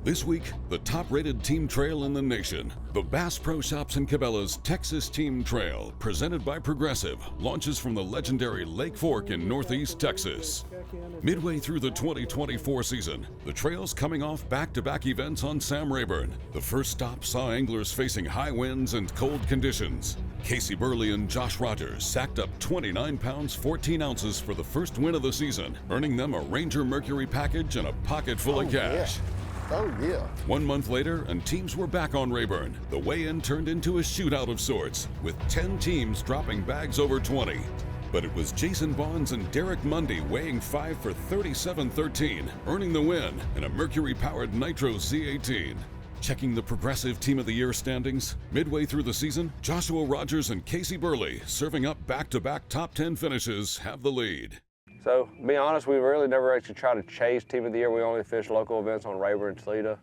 This week, the top-rated team trail in the nation, the Bass Pro Shops and Cabela's Texas Team Trail, presented by Progressive, launches from the legendary Lake Fork in northeast Texas. Midway through the 2024 season, the trail's coming off back-to-back events on Sam Rayburn. The first stop saw anglers facing high winds and cold conditions. Casey Burley and Josh Rogers sacked up 29 pounds 14 ounces for the first win of the season, earning them a Ranger Mercury package and a pocket full of cash. Yeah. Oh, yeah. 1 month later, and teams were back on Rayburn. The weigh-in turned into a shootout of sorts, with 10 teams dropping bags over 20. But it was Jason Bonds and Derek Mundy weighing 5 for 37.13, earning the win in a Mercury-powered Nitro Z18. Checking the Progressive Team of the Year standings, midway through the season, Joshua Rogers and Casey Burley, serving up back-to-back top 10 finishes, have the lead. So, to be honest, we really never actually tried to chase Team of the Year. We only fish local events on Rayburn and Toledo.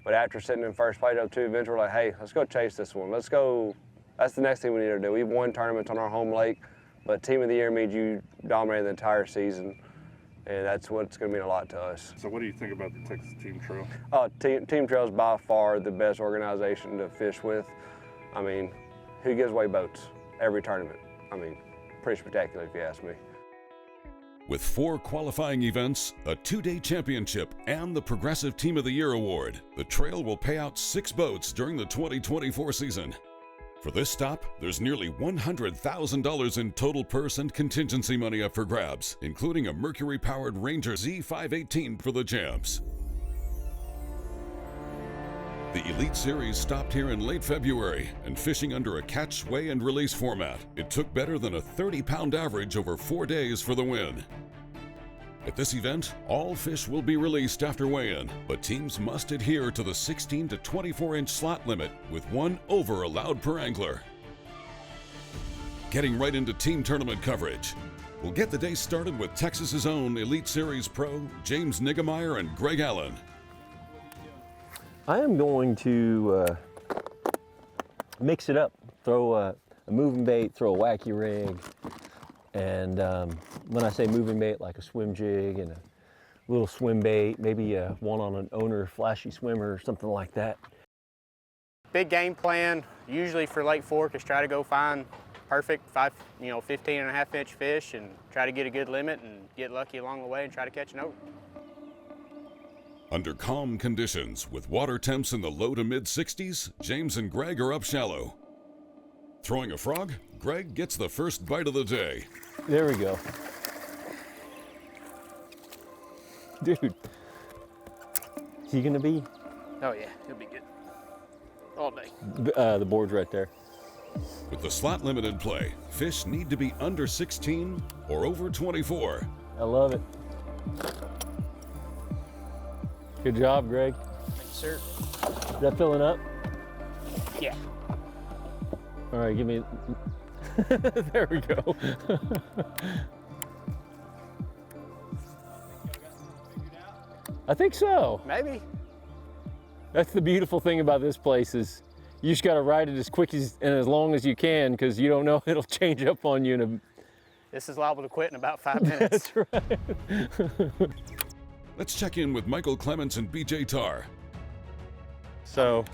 But after sitting in first place of 2 events, we're like, hey, let's go chase this one. Let's go. That's the next thing we need to do. We've won tournaments on our home lake, but Team of the Year means you dominate the entire season, and that's what's going to mean a lot to us. So what do you think about the Texas Team Trail? Team Trail is by far the best organization to fish with. I mean, who gives away boats every tournament? I mean, pretty spectacular if you ask me. With 4 qualifying events, a 2-day championship, and the Progressive Team of the Year award, the trail will pay out 6 boats during the 2024 season. For this stop, there's nearly $100,000 in total purse and contingency money up for grabs, including a Mercury-powered Ranger Z518 for the champs. The Elite Series stopped here in late February, and fishing under a catch, weigh, and release format, it took better than a 30-pound average over 4 days for the win. At this event, all fish will be released after weigh-in, but teams must adhere to the 16 to 24-inch slot limit with 1 over allowed per angler. Getting right into team tournament coverage. We'll get the day started with Texas's own Elite Series pro, James Niggemeyer and Greg Allen. I am going to mix it up, throw a moving bait, throw a wacky rig, and when I say moving bait, like a swim jig and a little swim bait, maybe one on an owner flashy swimmer or something like that. Big game plan, usually for Lake Fork, is try to go find perfect 15.5-inch fish and try to get a good limit and get lucky along the way and try to catch an over. Under calm conditions, with water temps in the low to mid-60s, James and Greg are up shallow. Throwing a frog, Greg gets the first bite of the day. There we go. Dude, is he gonna be? Oh yeah, he'll be good. All day. The board's right there. With the slot limit in play, fish need to be under 16 or over 24. I love it. Good job, Greg. Thanks, sir. Is that filling up? Yeah. All right, give me. There we go. I think so. Maybe. That's the beautiful thing about this place is you just got to ride it as quick and as long as you can because you don't know it'll change up on you in a. This is liable to quit in about 5 minutes. That's right. Let's check in with Michael Clements and BJ Tarr. So,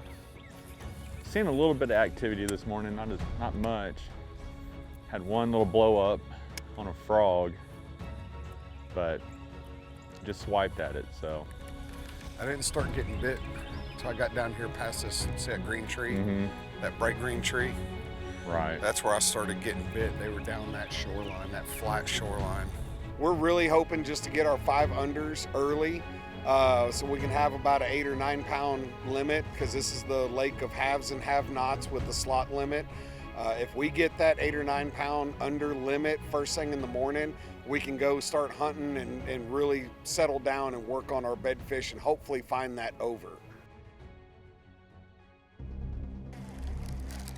seeing a little bit of activity this morning, not much. Had one little blow up on a frog, but just swiped at it, so. I didn't start getting bit until I got down here past this, see that green tree, that bright green tree. Right. That's where I started getting bit. They were down that shoreline, that flat shoreline. We're really hoping just to get our 5 unders early so we can have about an 8 or 9 pound limit because this is the lake of haves and have-nots with the slot limit. If we get that 8 or 9 pound under limit first thing in the morning, we can go start hunting and really settle down and work on our bed fish and hopefully find that over.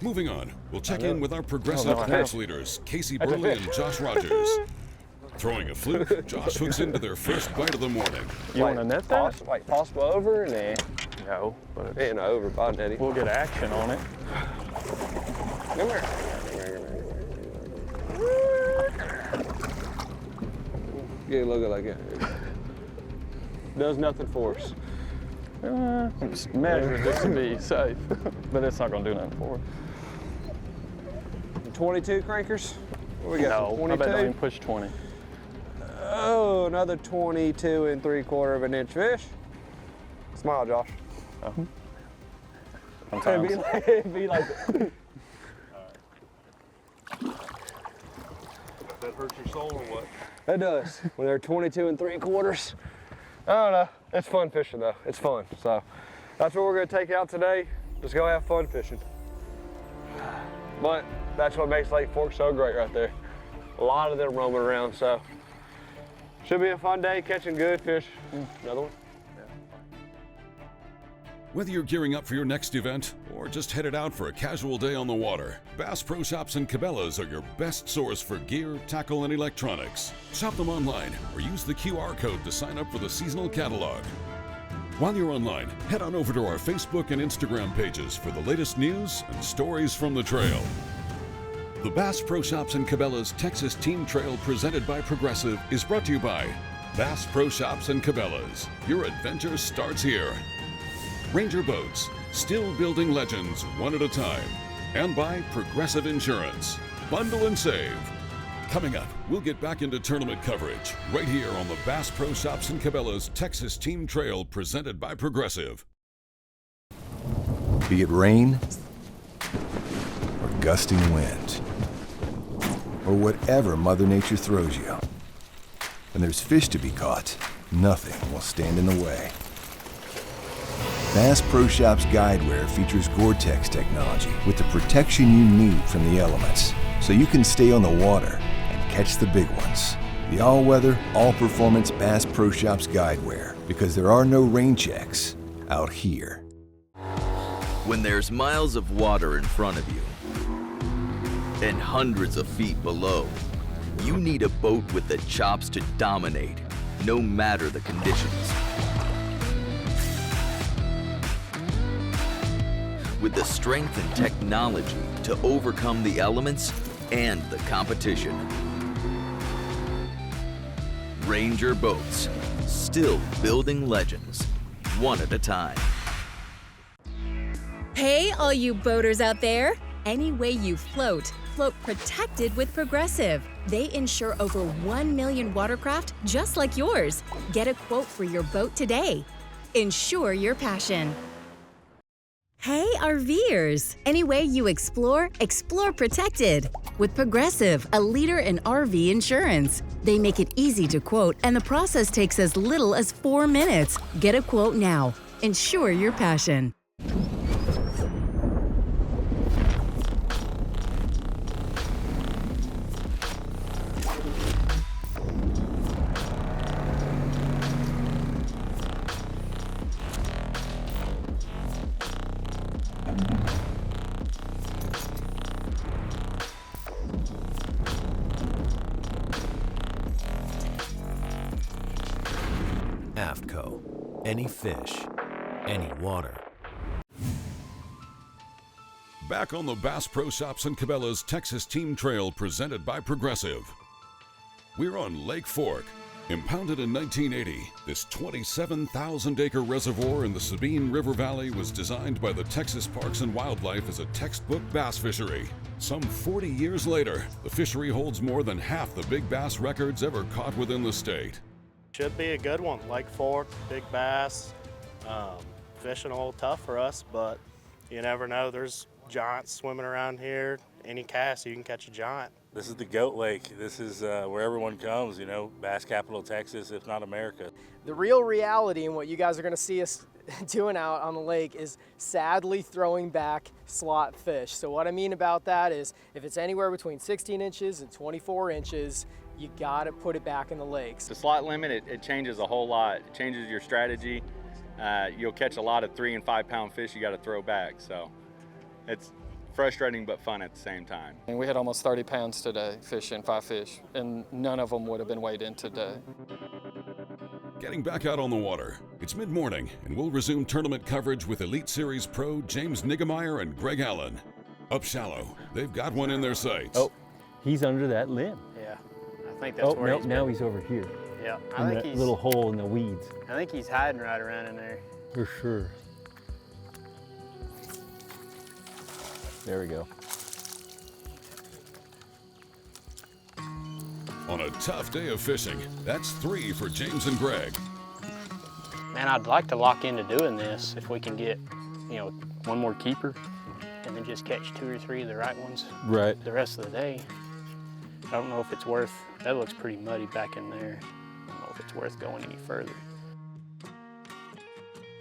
Moving on, we'll check in with our Progressive catch leaders, Casey Burley and Josh Rogers. Throwing a fluke, Josh hooks into their first bite of the morning. You want to net that? Possible over and No, but ain't over, bud, Eddie. we'll get action on it. Come here. Yeah, look at like it. Does nothing for us. Measure just to be safe, but it's not gonna do nothing for us. 22 crankers? What we got? No, 22? I bet don't even push 20. Oh, another 22 3/4 of an inch fish. Smile, Josh. Sometimes. It'd be like That hurts your soul or what? It does. When they're 22 3/4. I don't know. It's fun fishing though. It's fun. So that's what we're gonna take out today. Just go have fun fishing. But that's what makes Lake Fork so great right there. A lot of them roaming around, so should be a fun day catching good fish. Another one? Whether you're gearing up for your next event or just headed out for a casual day on the water, Bass Pro Shops and Cabela's are your best source for gear, tackle, and electronics. Shop them online or use the QR code to sign up for the seasonal catalog. While you're online, head on over to our Facebook and Instagram pages for the latest news and stories from the trail. The Bass Pro Shops and Cabela's Texas Team Trail presented by Progressive is brought to you by Bass Pro Shops and Cabela's. Your adventure starts here. Ranger Boats, still building legends one at a time. And by Progressive Insurance. Bundle and save. Coming up, we'll get back into tournament coverage right here on the Bass Pro Shops and Cabela's Texas Team Trail presented by Progressive. Be it rain or gusting wind or whatever Mother Nature throws you. When there's fish to be caught, nothing will stand in the way. Bass Pro Shops Guideware features Gore-Tex technology with the protection you need from the elements, so you can stay on the water and catch the big ones. The all-weather, all-performance Bass Pro Shops Guideware, because there are no rain checks out here. When there's miles of water in front of you and hundreds of feet below, you need a boat with the chops to dominate, no matter the conditions. With the strength and technology to overcome the elements and the competition. Ranger Boats, still building legends, one at a time. Hey, all you boaters out there! Any way you float, float protected with Progressive. They insure over 1 million watercraft just like yours. Get a quote for your boat today. Insure your passion. Hey, RVers! Any way you explore, explore protected. With Progressive, a leader in RV insurance. They make it easy to quote, and the process takes as little as 4 minutes. Get a quote now. Insure your passion. AFTCO. Any fish, any water. Back on the Bass Pro Shops and Cabela's Texas Team Trail presented by Progressive. We're on Lake Fork. Impounded in 1980, this 27,000-acre reservoir in the Sabine River Valley was designed by the Texas Parks and Wildlife as a textbook bass fishery. Some 40 years later, the fishery holds more than half the big bass records ever caught within the state. Should be a good one. Lake Fork, big bass, fishing a little tough for us, but you never know. There's giants swimming around here. Any cast, you can catch a giant. This is the Goat Lake. This is where everyone comes, you know, bass capital of Texas, if not America. The real reality and what you guys are gonna see us doing out on the lake is sadly throwing back slot fish. So what I mean about that is if it's anywhere between 16 inches and 24 inches, you gotta put it back in the lakes. The slot limit, it changes a whole lot. It changes your strategy. You'll catch a lot of 3 and 5 pound fish you gotta throw back. So it's frustrating but fun at the same time. And we had almost 30 pounds today fishing 5 fish, and none of them would have been weighed in today. Getting back out on the water. It's mid-morning, and we'll resume tournament coverage with Elite Series pro James Niggemeyer and Greg Allen. Up shallow, they've got one in their sights. Oh, he's under that limb. Yeah, I think that's where now he's over here. Yeah, in that little hole in the weeds. I think he's hiding right around in there. For sure. There we go. On a tough day of fishing, that's 3 for James and Greg. Man, I'd like to lock into doing this if we can get, you know, one more keeper and then just catch 2 or 3 of the right ones Right. the rest of the day. I don't know if it's worth, that looks pretty muddy back in there. I don't know if it's worth going any further.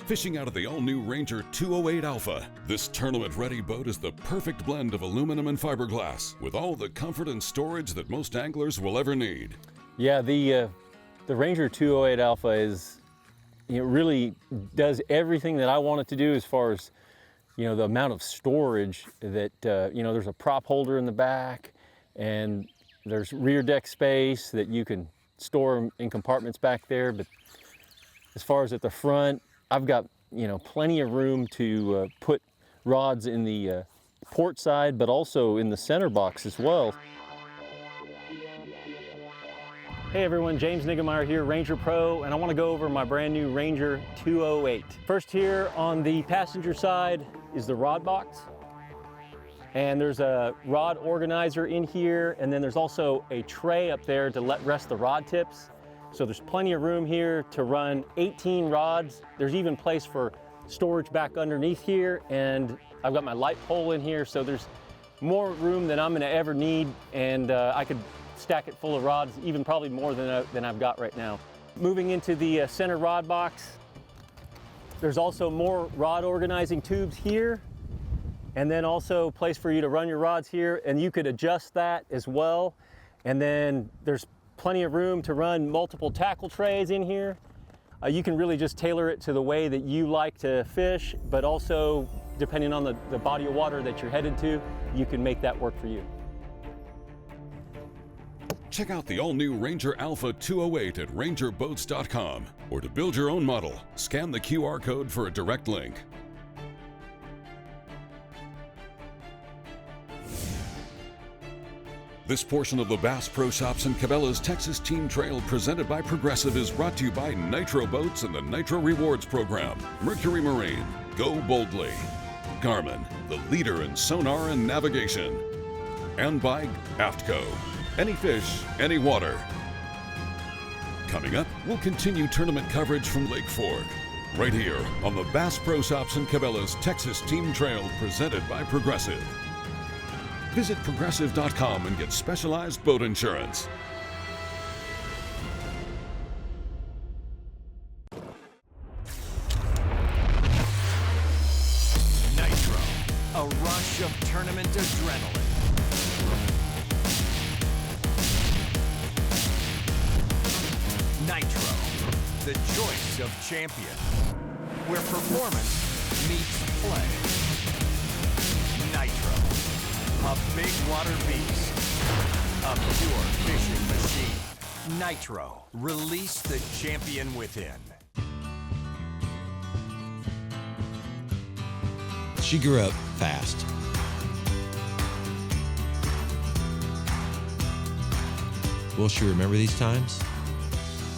Fishing out of the all-new Ranger 208 Alpha, this tournament-ready boat is the perfect blend of aluminum and fiberglass, with all the comfort and storage that most anglers will ever need. Yeah, the Ranger 208 Alpha is, you know, really does everything that I want it to do as far as, you know, the amount of storage that, you know, there's a prop holder in the back and there's rear deck space that you can store them in compartments back there. But as far as at the front, I've got, you know, plenty of room to put rods in the port side, but also in the center box as well. Hey everyone, James Niggemeyer here, Ranger Pro, and I want to go over my brand new Ranger 208. First here on the passenger side is the rod box. And there's a rod organizer in here, and then there's also a tray up there to let rest the rod tips. So there's plenty of room here to run 18 rods. There's even place for storage back underneath here, and I've got my light pole in here, so there's more room than I'm gonna ever need, and I could stack it full of rods, even probably more than I've got right now. Moving into the center rod box, there's also more rod organizing tubes here, and then also a place for you to run your rods here, and you could adjust that as well. And then there's plenty of room to run multiple tackle trays in here. You can really just tailor it to the way that you like to fish, but also depending on the body of water that you're headed to, you can make that work for you. Check out the all-new Ranger Alpha 208 at rangerboats.com, or to build your own model, scan the QR code for a direct link. This portion of the Bass Pro Shops and Cabela's Texas Team Trail presented by Progressive is brought to you by Nitro Boats and the Nitro Rewards Program, Mercury Marine, Go Boldly, Garmin, the leader in sonar and navigation, and by AFTCO, any fish, any water. Coming up, we'll continue tournament coverage from Lake Fork, right here on the Bass Pro Shops and Cabela's Texas Team Trail presented by Progressive. Visit progressive.com and get specialized boat insurance. Nitro, a rush of tournament adrenaline. Nitro, the choice of champion, where performance meets play. Nitro, a big water beast, a pure fishing machine. Nitro, release the champion within. She grew up fast. Will she remember these times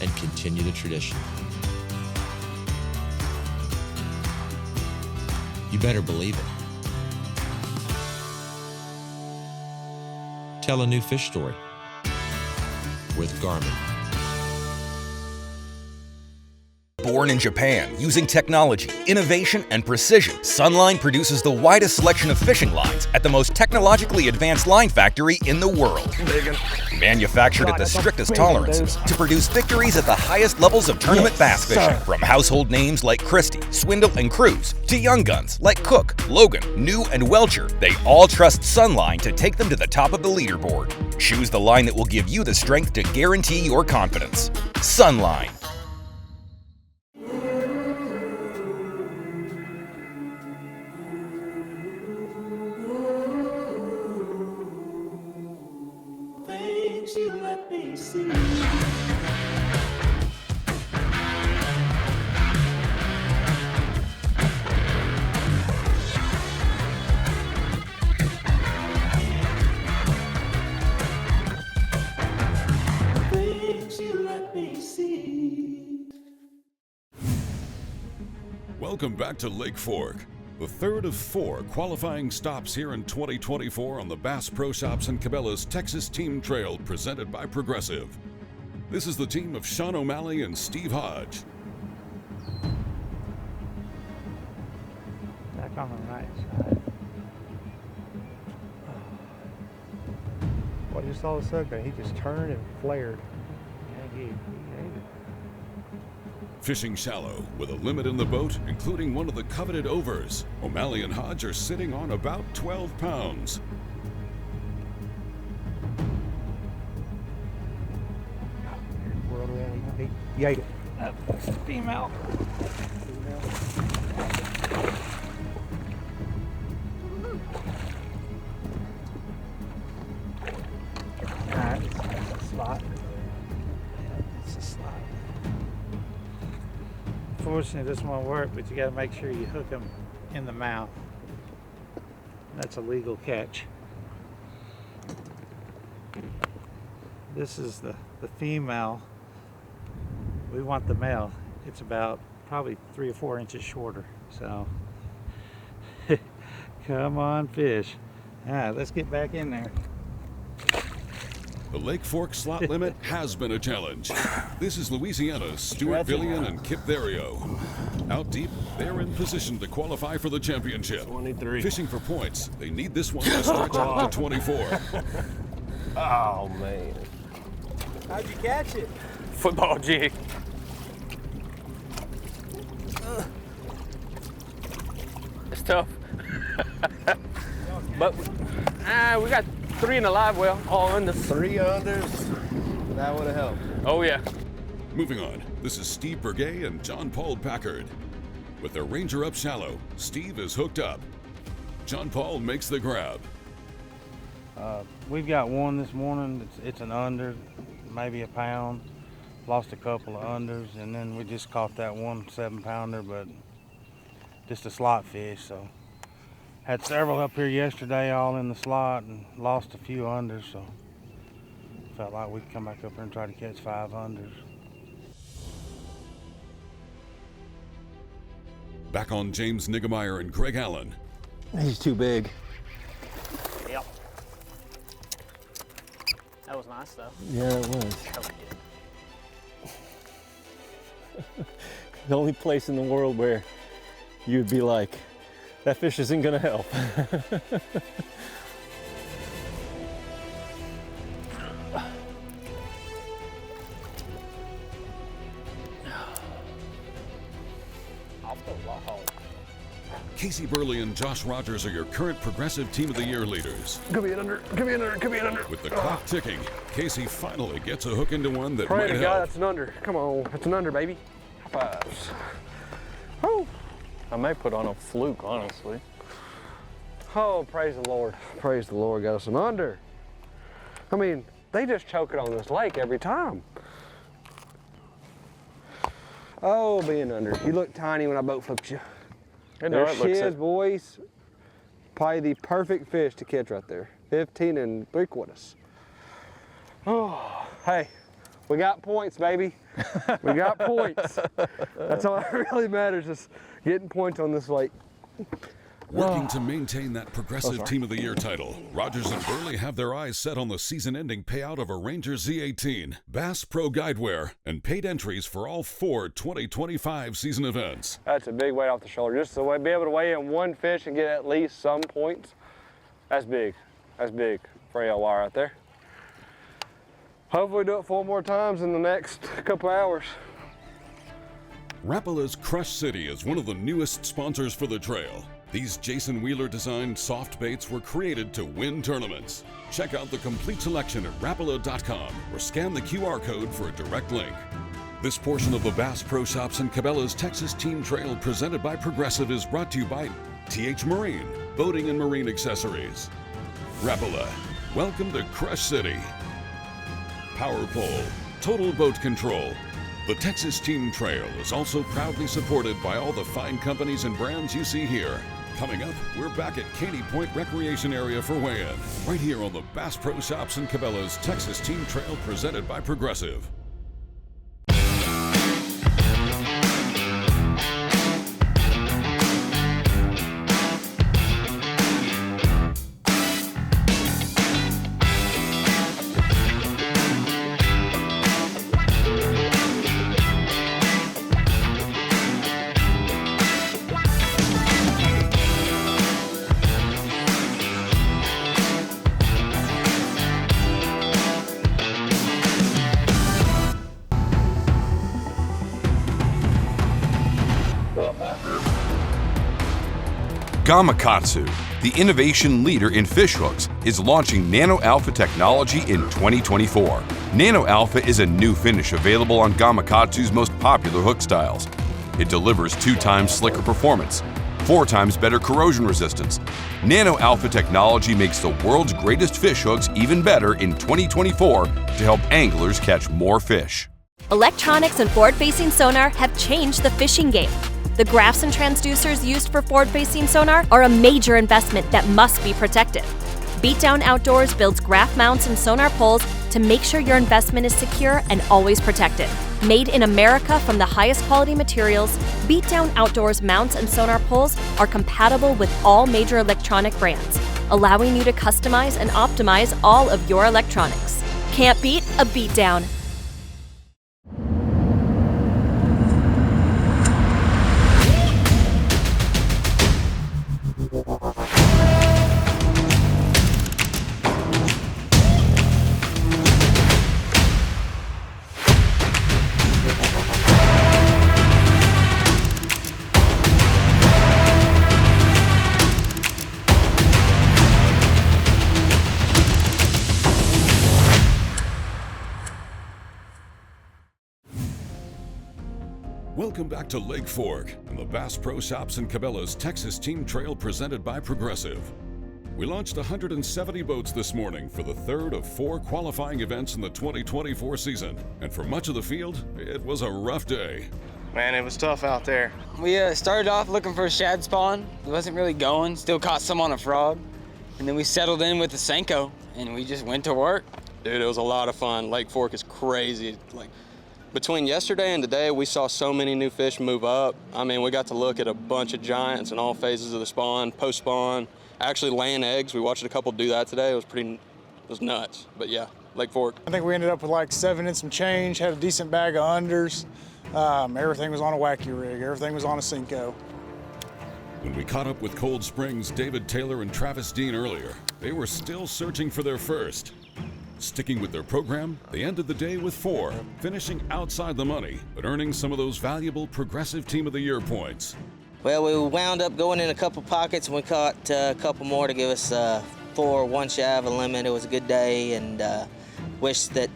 and continue the tradition? You better believe it. Tell a new fish story with Garmin. Born in Japan, using technology, innovation, and precision, Sunline produces the widest selection of fishing lines at the most technologically advanced line factory in the world. Manufactured at the strictest tolerances to produce victories at the highest levels of tournament bass fishing. From household names like Christie, Swindle, and Cruz, to young guns like Cook, Logan, New, and Welcher, they all trust Sunline to take them to the top of the leaderboard. Choose the line that will give you the strength to guarantee your confidence. Sunline. You let me see. Things you let me see. Welcome back to Lake Fork, the third of 4 qualifying stops here in 2024 on the Bass Pro Shops and Cabela's Texas Team Trail presented by Progressive. This is the team of Sean O'Malley and Steve Hodge. Back on the right side. Well, just all of a sudden, he just turned and flared. Yeah, he ate it. Fishing shallow with a limit in the boat, including one of the coveted overs. O'Malley and Hodge are sitting on about 12 pounds. Whirled around, he ate it. That's female. Alright, it's a slot. It's a slot. Fortunately, this won't work, but you got to make sure you hook them in the mouth. That's a legal catch. This is the female. We want the male. It's about probably 3 or 4 inches shorter. So, come on, fish. All right, let's get back in there. The Lake Fork slot limit has been a challenge. This is Louisiana's Stuart Billion and Kip Therio. Out deep, they're in position to qualify for the championship. 23. Fishing for points, they need this one to stretch out to 24. Oh, man. How'd you catch it? Football jig. It's tough. But we got 3 in the live well, all under. 3 unders. That would have helped. Oh, yeah. Moving on, this is Steve Bergay and John Paul Packard. With their Ranger up shallow, Steve is hooked up. John Paul makes the grab. We've got one this morning. It's an under, maybe a pound. Lost a couple of unders, and then we just caught that one 7-pounder, but just a slot fish. So had several up here yesterday, all in the slot, and lost a few unders. So felt like we'd come back up here and try to catch 5 unders. Back on James Niggemeyer and Greg Allen. He's too big. Yep. That was nice, though. Yeah, it was. The only place in the world where you'd be like, that fish isn't gonna help. Casey Burley and Josh Rogers are your current Progressive Team of the Year leaders. Give me an under, give me an under, give me an under. With the clock ticking, Casey finally gets a hook into one that Pray might to help. God, that's an under. Come on, that's an under, baby. High fives. Woo. I may put on a fluke, honestly. Oh, praise the Lord. Praise the Lord, got us an under. I mean, they just choke it on this lake every time. Oh, being under. You look tiny when I boat flipped you. There she is, boys. Probably the perfect fish to catch right there. 15 3/4. Oh, hey, we got points, baby. We got points. That's all that really matters, is getting points on this lake. Working to maintain that Progressive Team of the Year title, Rogers and Burley have their eyes set on the season-ending payout of a Ranger Z18, Bass Pro Guideware, and paid entries for all 4 2025 season events. That's a big weight off the shoulder. Just to be able to weigh in one fish and get at least some points, that's big. That's big for LY right there. Hopefully do it 4 more times in the next couple hours. Rapala's Crush City is one of the newest sponsors for the trail. These Jason Wheeler designed soft baits were created to win tournaments. Check out the complete selection at rapala.com or scan the QR code for a direct link. This portion of the Bass Pro Shops and Cabela's Texas Team Trail presented by Progressive is brought to you by TH Marine, Boating and Marine Accessories. Rapala, welcome to Crush City. Power Pole, Total Boat Control. The Texas Team Trail is also proudly supported by all the fine companies and brands you see here. Coming up, we're back at Caney Point Recreation Area for weigh-in, right here on the Bass Pro Shops and Cabela's Texas Team Trail presented by Progressive. Gamakatsu, the innovation leader in fish hooks, is launching Nano Alpha technology in 2024. Nano Alpha is a new finish available on Gamakatsu's most popular hook styles. It delivers 2 times slicker performance, 4 times better corrosion resistance. Nano Alpha technology makes the world's greatest fish hooks even better in 2024 to help anglers catch more fish. Electronics and forward-facing sonar have changed the fishing game. The graphs and transducers used for forward-facing sonar are a major investment that must be protected. Beatdown Outdoors builds graph mounts and sonar poles to make sure your investment is secure and always protected. Made in America from the highest quality materials, Beatdown Outdoors mounts and sonar poles are compatible with all major electronic brands, allowing you to customize and optimize all of your electronics. Can't beat a beatdown. Welcome back to Lake Fork and the Bass Pro Shops and Cabela's Texas Team Trail presented by Progressive. We launched 170 boats this morning for the third of 4 qualifying events in the 2024 season. And for much of the field, it was a rough day. Man, it was tough out there. We started off looking for a shad spawn. It wasn't really going, still caught some on a frog. And then we settled in with the Senko and we just went to work. Dude, it was a lot of fun. Lake Fork is crazy. Between yesterday and today, we saw so many new fish move up. I mean, we got to look at a bunch of giants in all phases of the spawn, post-spawn, actually laying eggs. We watched a couple do that today. It was nuts. But yeah, Lake Fork. I think we ended up with like 7 and some change, had a decent bag of unders. Everything was on a wacky rig. Everything was on a Senko. When we caught up with Cold Springs' David Taylor and Travis Dean earlier, they were still searching for their first. Sticking with their program, they ended the day with 4, finishing outside the money, but earning some of those valuable Progressive Team of the Year points. Well, we wound up going in a couple pockets and we caught a couple more to give us 4, 1 shy of a limit. It was a good day and wish that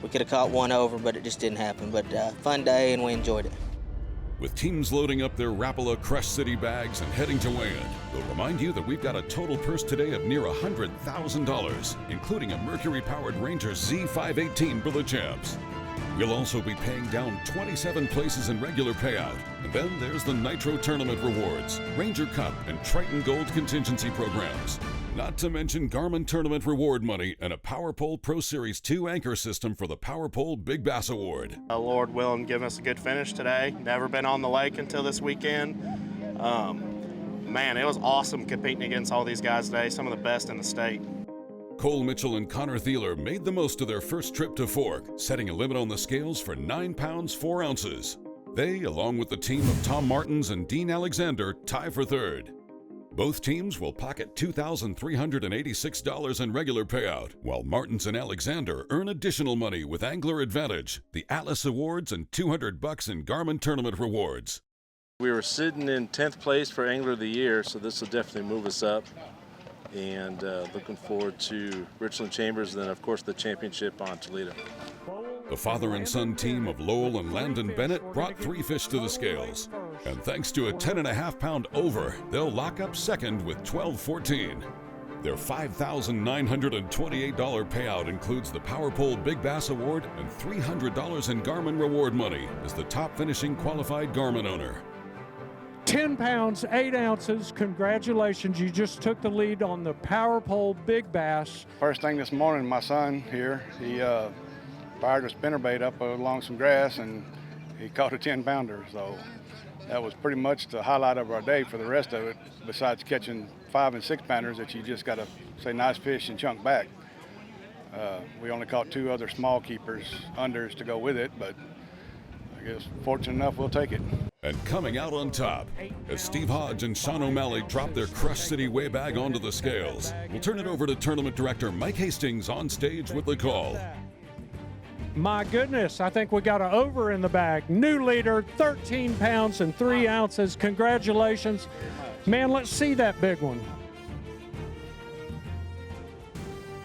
we could have caught 1 over, but it just didn't happen. But fun day and we enjoyed it. With teams loading up their Rapala Crush City bags and heading to weigh-in, we'll remind you that we've got a total purse today of near $100,000, including a Mercury-powered Ranger Z518 for the champs. We'll also be paying down 27 places in regular payout. And then there's the Nitro Tournament rewards, Ranger Cup, and Triton Gold contingency programs. Not to mention Garmin Tournament reward money and a Power Pole Pro Series 2 anchor system for the Power Pole Big Bass Award. Lord willing, giving us a good finish today. Never been on the lake until this weekend. Man, it was awesome competing against all these guys today, some of the best in the state. Cole Mitchell and Connor Thieler made the most of their first trip to Fork, setting a limit on the scales for 9 pounds 4 ounces. They, along with the team of Tom Martins and Dean Alexander, tie for third. Both teams will pocket $2,386 in regular payout, while Martins and Alexander earn additional money with Angler Advantage, the Atlas Awards, and $200 in Garmin Tournament rewards. We were sitting in 10th place for Angler of the Year, so this will definitely move us up. And looking forward to Richland Chambers, and then of course the championship on Toledo. The father and son team of Lowell and Landon Bennett brought 3 fish to the scales. And thanks to a 10.5-pound over, they'll lock up second with 12-14. Their $5,928 payout includes the Power Pole Big Bass Award and $300 in Garmin reward money as the top finishing qualified Garmin owner. 10 pounds, 8 ounces. Congratulations. You just took the lead on the Power Pole Big Bass. First thing this morning, my son here, he fired a spinnerbait up along some grass and he caught a 10-pounder. So that was pretty much the highlight of our day. For the rest of it, besides catching 5- and 6-pounders that you just got to say nice fish and chunk back. We only caught 2 other small keepers, unders to go with it, but I guess fortunate enough we'll take it. And coming out on top, as Steve Hodge and Sean O'Malley drop their Crush City weigh bag onto the scales, we'll turn it over to Tournament Director Mike Hastings on stage with the call. My goodness, I think we got an over in the bag. New leader, 13 pounds and 3 ounces. Congratulations. Man, let's see that big one.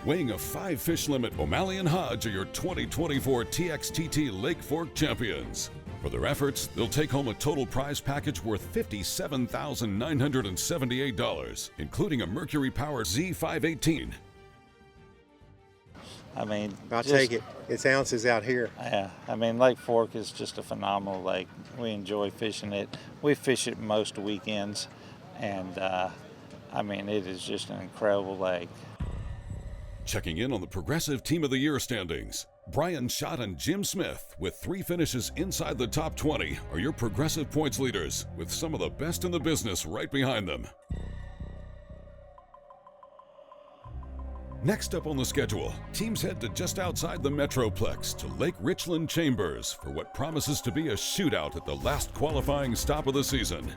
Weighing a 5-fish limit, O'Malley and Hodge are your 2024 TXTT Lake Fork champions. For their efforts, they'll take home a total prize package worth $57,978, including a Mercury-powered Z518. I mean, I'll take it. It's ounces out here. Yeah, I mean, Lake Fork is just a phenomenal lake. We enjoy fishing it. We fish it most weekends, and I mean, it is just an incredible lake. Checking in on the Progressive Team of the Year standings, Brian Schott and Jim Smith, with 3 finishes inside the top 20, are your Progressive points leaders, with some of the best in the business right behind them. Next up on the schedule, teams head to just outside the Metroplex to Lake Richland Chambers for what promises to be a shootout at the last qualifying stop of the season.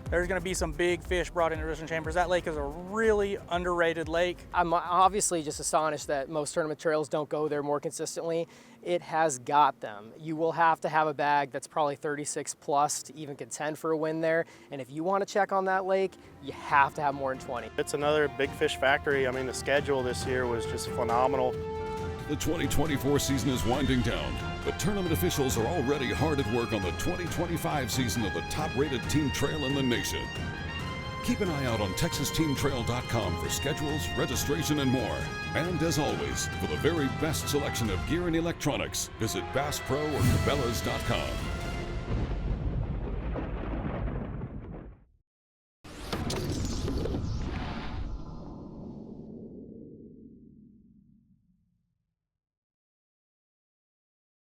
There's going to be some big fish brought into Richland Chambers. That lake is a really underrated lake. I'm obviously just astonished that most tournament trails don't go there more consistently. It has got them. You will have to have a bag that's probably 36 plus to even contend for a win there. And if you want to check on that lake, you have to have more than 20. It's another big fish factory. I mean, the schedule this year was just phenomenal. The 2024 season is winding down, but tournament officials are already hard at work on the 2025 season of the top-rated team trail in the nation. Keep an eye out on TexasTeamTrail.com for schedules, registration, and more. And as always, for the very best selection of gear and electronics, visit BassPro or Cabela's.com.